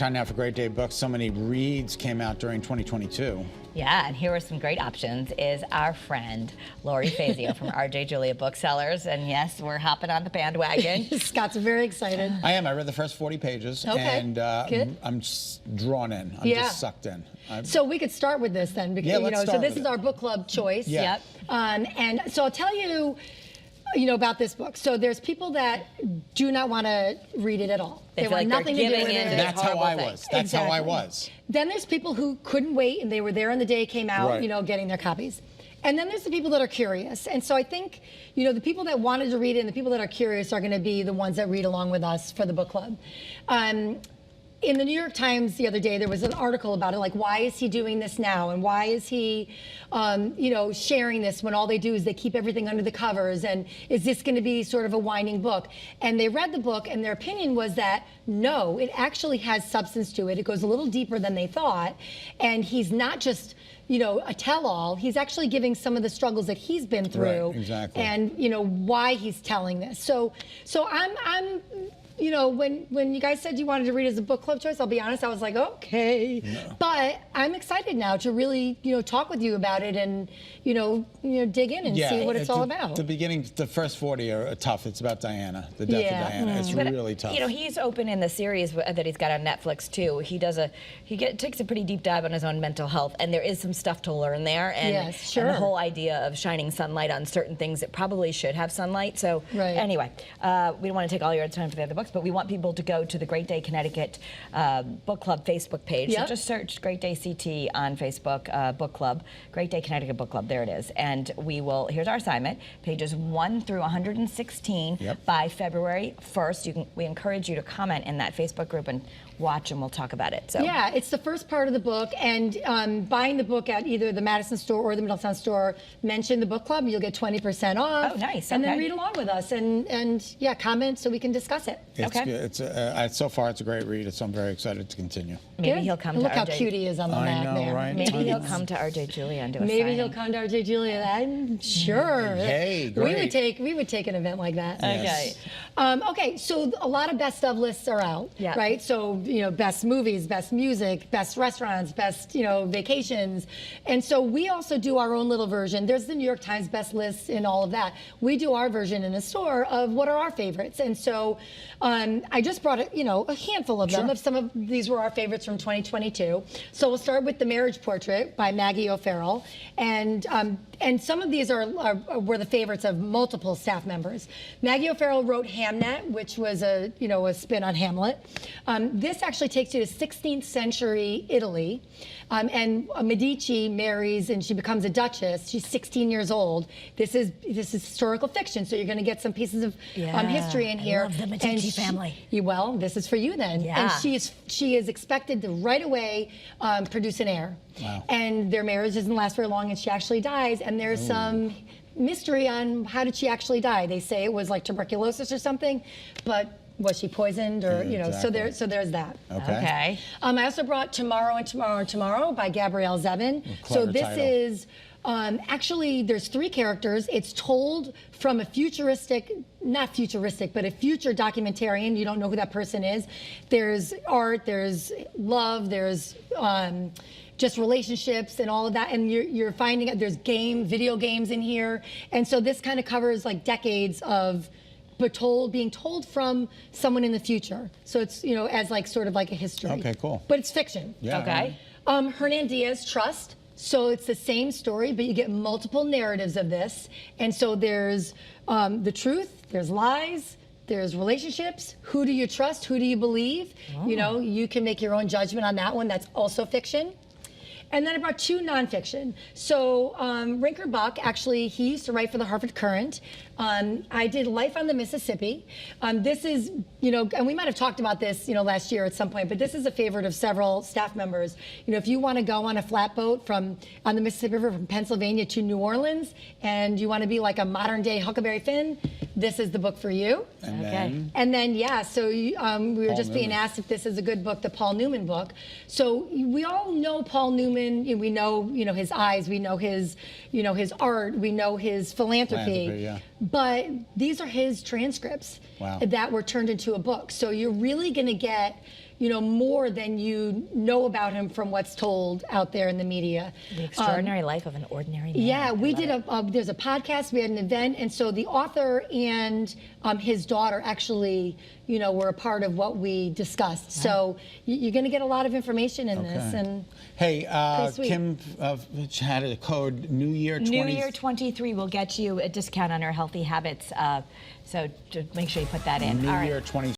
Time now for Great Day Books. So many reads came out during 2022. Yeah, and here are some great options. Is our friend Lori Fazio from RJ Julia Booksellers, and yes, we're hopping on the bandwagon. Scott's very excited. I am. I read the first 40 pages, and good. I'm just drawn in. I'm Yeah. just sucked in. So we could start with this then, because Yeah, let's so start this with is it. our book club choice. Yeah. Yep. And so I'll tell you, about this book. So there's people that do not want to read it at all. They feel want like they're nothing to do giving with in to it. this That's how I horrible was. thing. That's how I Exactly. was. Then there's people who couldn't wait and they were there on the day it came out, Right. getting their copies. And then there's the people that are curious. And so I think, the people that wanted to read it and the people that are curious are going to be the ones that read along with us for the book club. In the New York Times the other day, there was an article about it, like, why is he doing this now? And why is he, sharing this when all they do is they keep everything under the covers? And is this going to be sort of a whining book? And they read the book, and their opinion was that, no, it actually has substance to it. It goes a little deeper than they thought. And he's not just, a tell-all. He's actually giving some of the struggles that he's been through. Right, exactly. And, why he's telling this. So I'm when you guys said you wanted to read as a book club choice, I'll be honest, I was like, okay. No. But I'm excited now to really, talk with you about it and, dig in and see what it's all about. The beginning, the first 40 are tough. It's about Diana, the death Yeah. of Diana. It's really tough. He's open in the series that he's got on Netflix too. He takes a pretty deep dive on his own mental health, and there is some stuff to learn there. And, Yes, sure. and the whole idea of shining sunlight on certain things that probably should have sunlight. So Right. anyway, we don't want to take all your time for the other books, but we want people to go to the Great Day Connecticut Book Club Facebook page. Yep. So just search Great Day CT on Facebook Book Club, Great Day Connecticut Book Club. There it is. And here's our assignment, pages 1 through 116 Yep. by February 1st. We encourage you to comment in that Facebook group and watch, and we'll talk about it. So Yeah, it's the first part of the book, and buying the book at either the Madison store or the Middletown store, mention the book club, you'll get 20% off. Oh, nice. And then Okay. read along with us and comment so we can discuss it. It's Okay. good. So far, it's a great read. So I'm very excited to continue. maybe Good. he'll come Look to how RJ. cute he is on the I back know, there. right? Maybe he'll Tons. come to RJ Julia and do a Maybe he'll signing. come to RJ Julia. I'm sure. Hey, We great. would take an event like that. Yes. Okay, so a lot of best of lists are out, Yeah. right? So, best movies, best music, best restaurants, best, vacations. And so we also do our own little version. There's the New York Times best lists and all of that. We do our version in a store of what are our favorites. And so I just brought, a handful of them. Sure. Of some of these were our favorites from 2022. So we'll start with The Marriage Portrait by Maggie O'Farrell. And some of these were the favorites of multiple staff members. Maggie O'Farrell wrote Hamnet, which was a spin on Hamlet. This actually takes you to 16th century Italy. And Medici marries and she becomes a duchess. She's 16 years old. This is historical fiction, so you're going to get some pieces of history in here. I love the Medici And family. Well, this is for you then. Yeah. And she is expected to right away produce an heir. Wow. And their marriage doesn't last very long, and she actually dies. And there's some mystery on how did she actually die. They say it was like tuberculosis or something, but was she poisoned or Exactly. so there's that. Okay. I also brought Tomorrow and Tomorrow and Tomorrow by Gabrielle Zevin. So clever this title. is actually there's 3 characters. It's told from a not futuristic, but a future documentarian. You don't know who that person is. There's art, there's love, there's just relationships and all of that. And you're finding out there's video games in here. And so this kind of covers like decades of being told from someone in the future. So it's, as like sort of like a history. Okay, cool. But it's fiction. Yeah. Okay. Hernan Diaz, Trust. So it's the same story, but you get multiple narratives of this. And so there's the truth, there's lies, there's relationships. Who do you trust? Who do you believe? You can make your own judgment on that one. That's also fiction. And then I brought 2 nonfiction. So Rinker Buck, actually, he used to write for the Harvard Current. I did Life on the Mississippi. This is, and we might have talked about this, last year at some point, but this is a favorite of several staff members. If you want to go on a flatboat on the Mississippi River from Pennsylvania to New Orleans, and you want to be like a modern day Huckleberry Finn, this is the book for you. And then So we were just being Newman. asked if this is a good book, the Paul Newman book. So we all know Paul Newman. We know, his eyes. We know his art. We know his philanthropy. Yeah. But these are his transcripts Wow. that were turned into a book. So you're really going to get, more than you know about him from what's told out there in the media. The Extraordinary Life of an Ordinary Man. Yeah, we did there's a podcast, we had an event, and so the author and his daughter actually, were a part of what we discussed. So you're going to get a lot of information in this. And hey, sweet. Kim had a code New Year 20. New Year 23 will get you a discount on our healthy habits. So just make sure you put that in. New All right. Year 20.